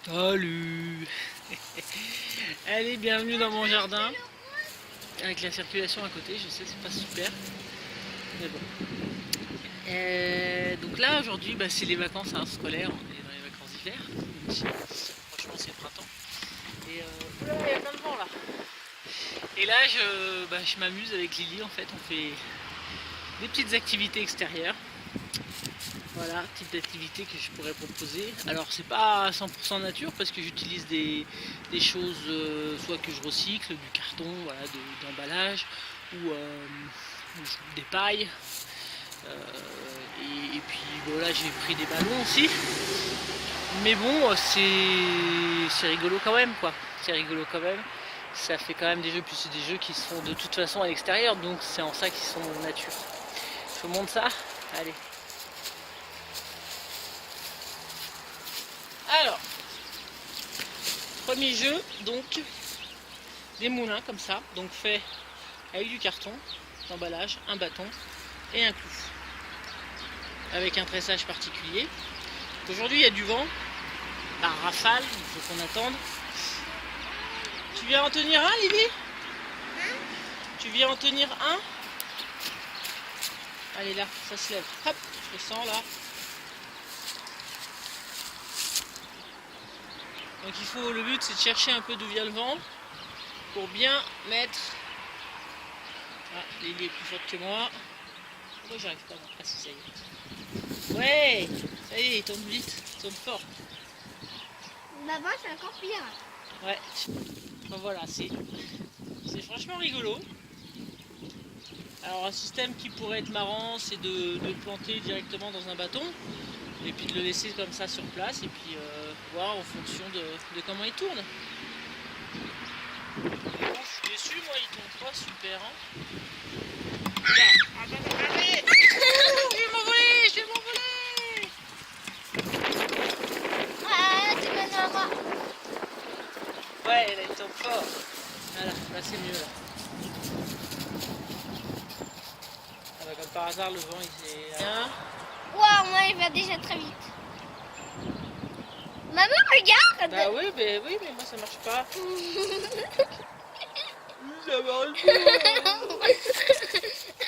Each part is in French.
Salut. Allez, bienvenue dans mon jardin. Avec la circulation à côté, je sais, c'est pas super. Mais bon. Donc là, aujourd'hui, c'est les vacances scolaires. On est dans les vacances d'hiver. Franchement, c'est le printemps. Et oula, il y a plein de vent là. Et là, je m'amuse avec Lily. En fait, on fait des petites activités extérieures. Voilà, type d'activité que je pourrais proposer. Alors c'est pas 100% nature parce que j'utilise des choses soit que je recycle, du carton, voilà, d'emballage ou des pailles. Et puis voilà, j'ai pris des ballons aussi. Mais bon, c'est rigolo quand même quoi. C'est rigolo quand même. Ça fait quand même des jeux, puis c'est des jeux qui sont de toute façon à l'extérieur, donc c'est en ça qu'ils sont nature. Je vous montre ça. Allez. Alors, premier jeu, donc des moulins comme ça, donc fait avec du carton, d'emballage, un bâton et un clou, avec un tressage particulier. Aujourd'hui il y a du vent, par rafale, il faut qu'on attende. Tu viens en tenir un, Lily? Tu viens en tenir un? Allez là, ça se lève, hop, je le sens là. Donc le but c'est de chercher un peu d'où vient le vent pour bien mettre. Ah, Lily est plus forte que moi. Pourquoi j'arrive pas? Ah si, ça y est. Ouais, ça y est, il tombe vite, il tombe fort. Maman, c'est encore pire. Ouais. Bon, voilà, c'est franchement rigolo. Alors un système qui pourrait être marrant, c'est de le planter directement dans un bâton. Et puis de le laisser comme ça sur place et puis voir en fonction de comment il tourne. Bon, je suis déçu, moi il tourne pas super. Hein. Là, allez, je vais m'envoler. Ah, tu me l'envoies. Ouais, là il tombe fort. Voilà, là c'est mieux là. Ah bah, comme par hasard le vent il s'est rien. Waouh, moi, il va déjà très vite. Maman, regarde. Bah oui, mais moi ça marche pas. Ça marche pas.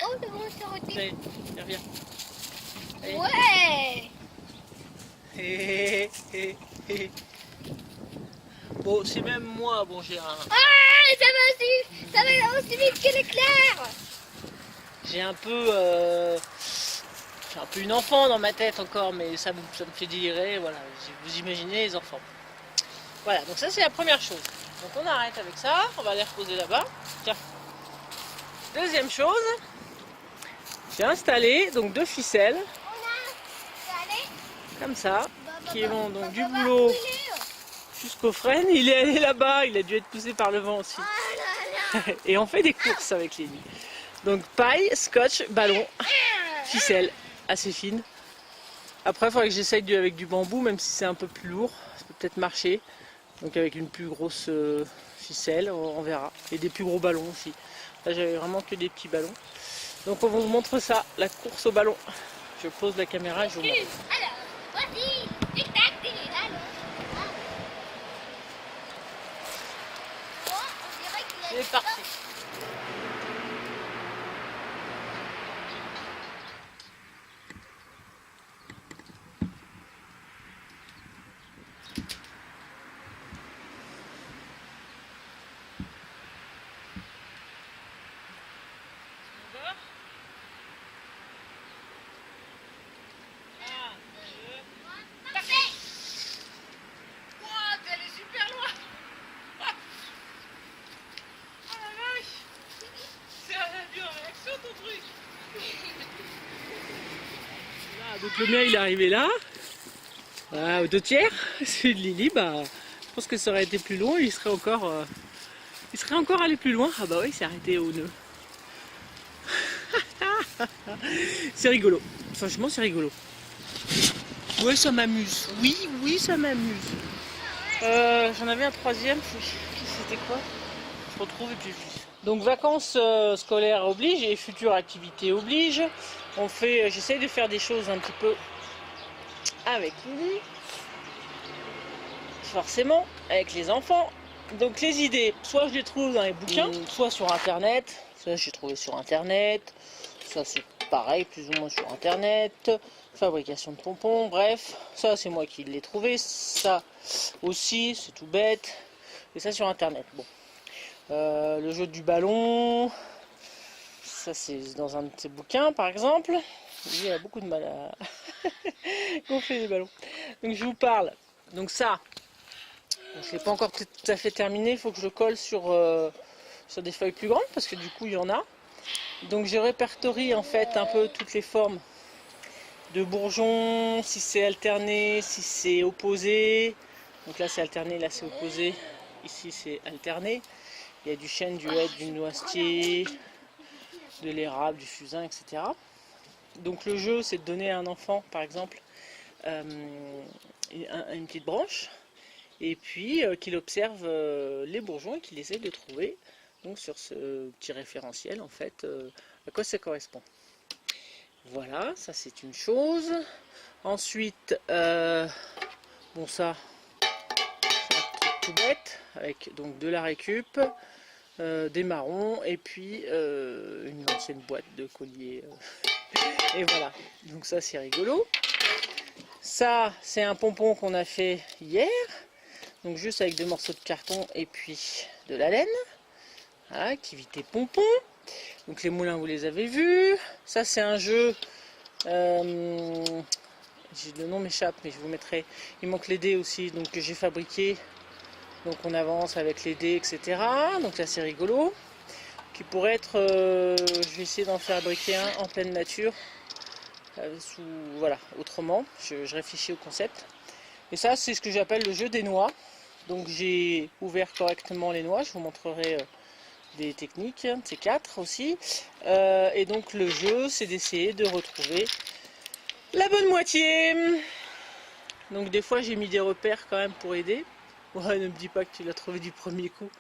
Oh, c'est bon, c'est roté. Allez, reviens. Allez. Ouais. Bon, c'est même moi, bon j'ai un... Ah, ça va aussi vite que l'éclair. J'ai un peu... j'ai un peu une enfant dans ma tête encore, mais ça me fait délirer, voilà, vous imaginez les enfants. Voilà, donc ça c'est la première chose. Donc on arrête avec ça, on va les reposer là-bas. Tiens. Deuxième chose, j'ai installé donc 2 ficelles, comme ça, qui vont donc du boulot jusqu'au frêne. Il est allé là-bas, il a dû être poussé par le vent aussi. Et on fait des courses avec les nids. Donc paille, scotch, ballon, ficelle assez fine. Après il faudrait que j'essaye avec du bambou, même si c'est un peu plus lourd, ça peut peut-être marcher. Donc avec une plus grosse ficelle, on verra. Et des plus gros ballons aussi. Là j'avais vraiment que des petits ballons. Donc on vous montre ça, la course au ballon. Je pose la caméra et je vous montre. Alors, voici, tic-tac, allô. Bon, on dirait qu'il a C'est parti. Donc le mien il est arrivé là, voilà, aux 2 tiers. Celui de Lily, je pense que ça aurait été plus long, il serait encore allé plus loin. Ah bah oui, il s'est arrêté au nœud. C'est rigolo, franchement c'est rigolo. Ouais, ça m'amuse, oui ça m'amuse. J'en avais un troisième, c'était quoi? Je retrouve et puis je dis. Donc vacances scolaires oblige et futures activités oblige. J'essaie de faire des choses un petit peu avec Lily. forcément, avec les enfants. Donc les idées, soit je les trouve dans les bouquins, soit sur internet. Ça j'ai trouvé sur internet. Ça c'est pareil, plus ou moins sur internet. Fabrication de pompons, bref. Ça c'est moi qui l'ai trouvé. Ça aussi, c'est tout bête. Et ça sur internet. Bon. Le jeu du ballon. Ça c'est dans un de ces bouquins par exemple. Il a beaucoup de mal à gonfler les ballons. Donc je vous parle. Donc ça, je l'ai pas encore tout à fait terminé. Il faut que je le colle sur des feuilles plus grandes parce que du coup il y en a. Donc je répertorie en fait un peu toutes les formes de bourgeons, si c'est alterné, si c'est opposé. Donc là c'est alterné, là c'est opposé. Ici c'est alterné. Il y a du chêne, du hêtre, du noisetier, de l'érable, du fusain, etc. Donc le jeu, c'est de donner à un enfant, par exemple, une petite branche, et puis qu'il observe les bourgeons et qu'il essaie de trouver, donc sur ce petit référentiel, en fait, à quoi ça correspond. Voilà, ça c'est une chose. Ensuite, bon ça, c'est un truc tout bête, avec donc de la récup, des marrons, et puis une ancienne boîte de collier. Et voilà, donc ça c'est rigolo. Ça c'est un pompon qu'on a fait hier, donc juste avec 2 morceaux de carton et puis de la laine. Voilà, activité pompon. Donc les moulins vous les avez vus. Ça c'est un jeu, le nom m'échappe mais je vous mettrai, il manque les dés aussi, donc que j'ai fabriqué. Donc on avance avec les dés, etc. Donc là c'est rigolo. Qui pourrait être, je vais essayer d'en fabriquer un en pleine nature. Voilà, autrement, je réfléchis au concept. Et ça, c'est ce que j'appelle le jeu des noix. Donc j'ai ouvert correctement les noix, je vous montrerai des techniques, c'est 4 aussi. Et donc le jeu, c'est d'essayer de retrouver la bonne moitié. Donc des fois, j'ai mis des repères quand même pour aider. Ouais, ne me dis pas que tu l'as trouvé du premier coup.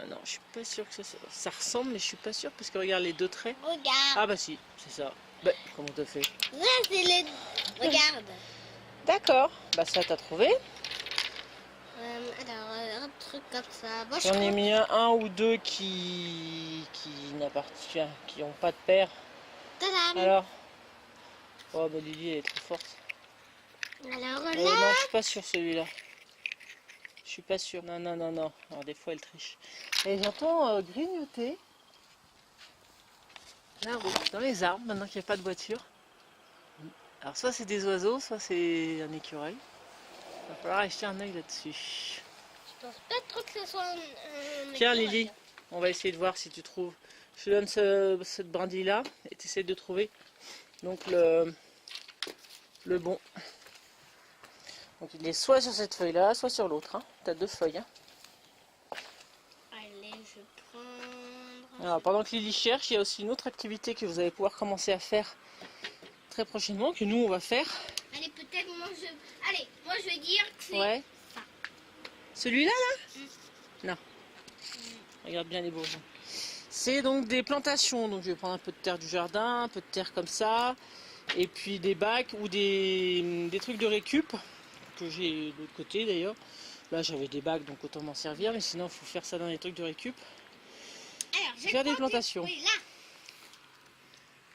Non, je suis pas sûr que ça ressemble, mais je suis pas sûr parce que regarde les 2 traits. Regarde. Ah bah si, c'est ça. Bah, comment t'as fait? Là, c'est les... Regarde. D'accord, bah ça t'as trouvé. Alors, un truc comme ça. Moi, J'en ai mis un ou deux qui n'appartiennent, qui n'ont pas de paire. Tadam. Alors, oh bah Lily elle est trop forte. Alors Non, là... je suis pas sûr celui-là. Je suis pas sûr. Non, non, non, non. Alors des fois elle triche. Et j'entends grignoter. Là, dans les arbres, maintenant qu'il n'y a pas de voiture. Alors soit c'est des oiseaux, soit c'est un écureuil. Il va falloir acheter un œil là-dessus. Je pense pas trop que ce soit un Tiens écureuil. Lily, on va essayer de voir si tu trouves. Je te donne cette brindille là et tu essaies de trouver donc le bon. Donc il est soit sur cette feuille là, soit sur l'autre. Hein. Tu as 2 feuilles. Hein. Allez, je prends... Alors, pendant que Lily cherche, il y a aussi une autre activité que vous allez pouvoir commencer à faire très prochainement, que nous on va faire. Allez, peut-être moi je... Allez, moi je vais dire que c'est Ouais. ça. Celui-là là, Non. Regarde bien les bourgeons. C'est donc des plantations. Donc je vais prendre un peu de terre du jardin, un peu de terre comme ça, et puis des bacs ou des trucs de récup que j'ai de l'autre côté d'ailleurs. Là j'avais des bacs donc autant m'en servir, mais sinon il faut faire ça dans les trucs de récup. Alors, je Faire des crois que- plantations. Oui, là.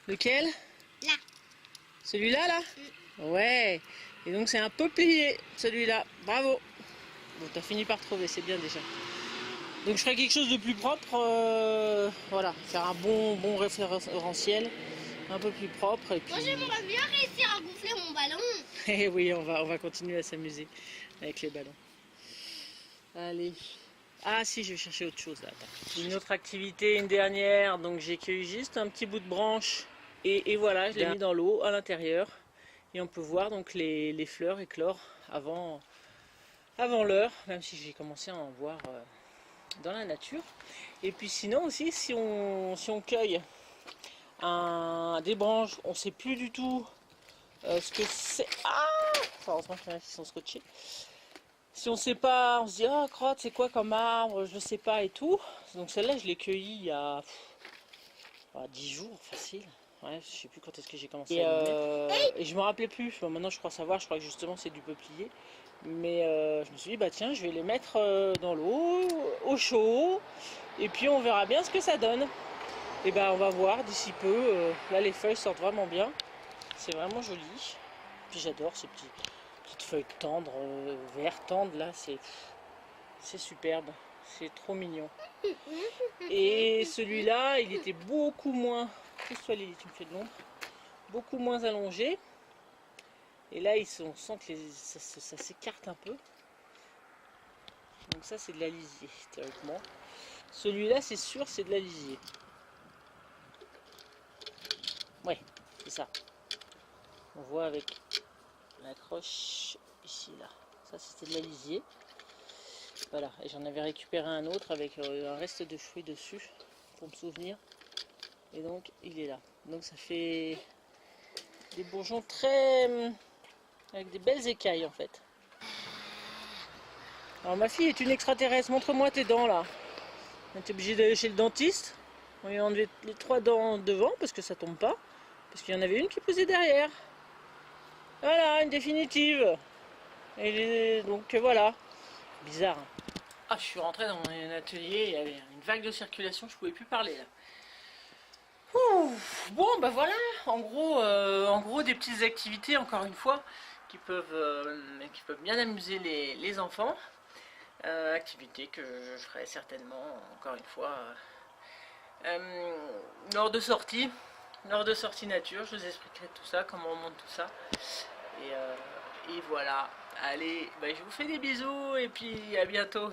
Lequel? Là. Celui-là là, Ouais. Et donc c'est un peuplier celui-là. Bravo. Bon, t'as fini par trouver, c'est bien déjà. Donc je ferai quelque chose de plus propre, voilà, faire un bon référentiel, un peu plus propre et puis. Moi j'aimerais bien réussir à gonfler mon ballon. Et oui, on va continuer à s'amuser avec les ballons. Allez. Ah si, je vais chercher autre chose là. Attends. Une autre activité, une dernière. Donc j'ai cueilli juste un petit bout de branche et voilà, je l'ai mis dans l'eau à l'intérieur et on peut voir donc les fleurs éclore avant l'heure, même si j'ai commencé à en voir. Dans la nature. Et puis sinon aussi, si on cueille des branches, on ne sait plus du tout ce que c'est. Ah, enfin, heureusement qu'il y en a qui sont scotchés. Si on ne sait pas, on se dit oh crotte, c'est quoi comme arbre, je ne sais pas et tout. Donc celle-là, je l'ai cueillie il y a 10 jours, facile. Ouais, je sais plus quand est-ce que j'ai commencé à les mettre. Et je me rappelais plus. Bon, maintenant je crois savoir, je crois que justement c'est du peuplier. Mais je me suis dit, bah tiens, je vais les mettre dans l'eau, au chaud. Et puis on verra bien ce que ça donne. Et bah on va voir d'ici peu. Là les feuilles sortent vraiment bien. C'est vraiment joli. Puis j'adore ces petites feuilles tendres, vert tendres là. C'est superbe. C'est trop mignon. Et celui-là, il était beaucoup moins... Pousse-toi Lily, tu me fais de l'ombre. Beaucoup moins allongé. Et là, on sent que ça s'écarte un peu. Donc ça, c'est de la lisier, théoriquement. Celui-là, c'est sûr, c'est de la lisier. Ouais, c'est ça. On voit avec l'accroche ici, là. Ça, c'était de la lisier. Voilà, et j'en avais récupéré un autre avec un reste de fruits dessus, pour me souvenir. Et donc, il est là. Donc ça fait des bourgeons très... avec des belles écailles, en fait. Alors ma fille est une extraterrestre, montre-moi tes dents là. On est obligé d'aller chez le dentiste. On lui a enlevé les 3 dents devant parce que ça tombe pas. Parce qu'il y en avait une qui posait derrière. Voilà, une définitive. Et donc voilà. Bizarre. Hein. Ah, je suis rentrée dans mon atelier, il y avait une vague de circulation, je pouvais plus parler là. Ouh, bon bah voilà, en gros des petites activités encore une fois qui peuvent bien amuser les enfants. Activité que je ferai certainement, encore une fois, lors de sortie nature, je vous expliquerai tout ça, comment on monte tout ça. Et voilà, allez, bah, je vous fais des bisous et puis à bientôt.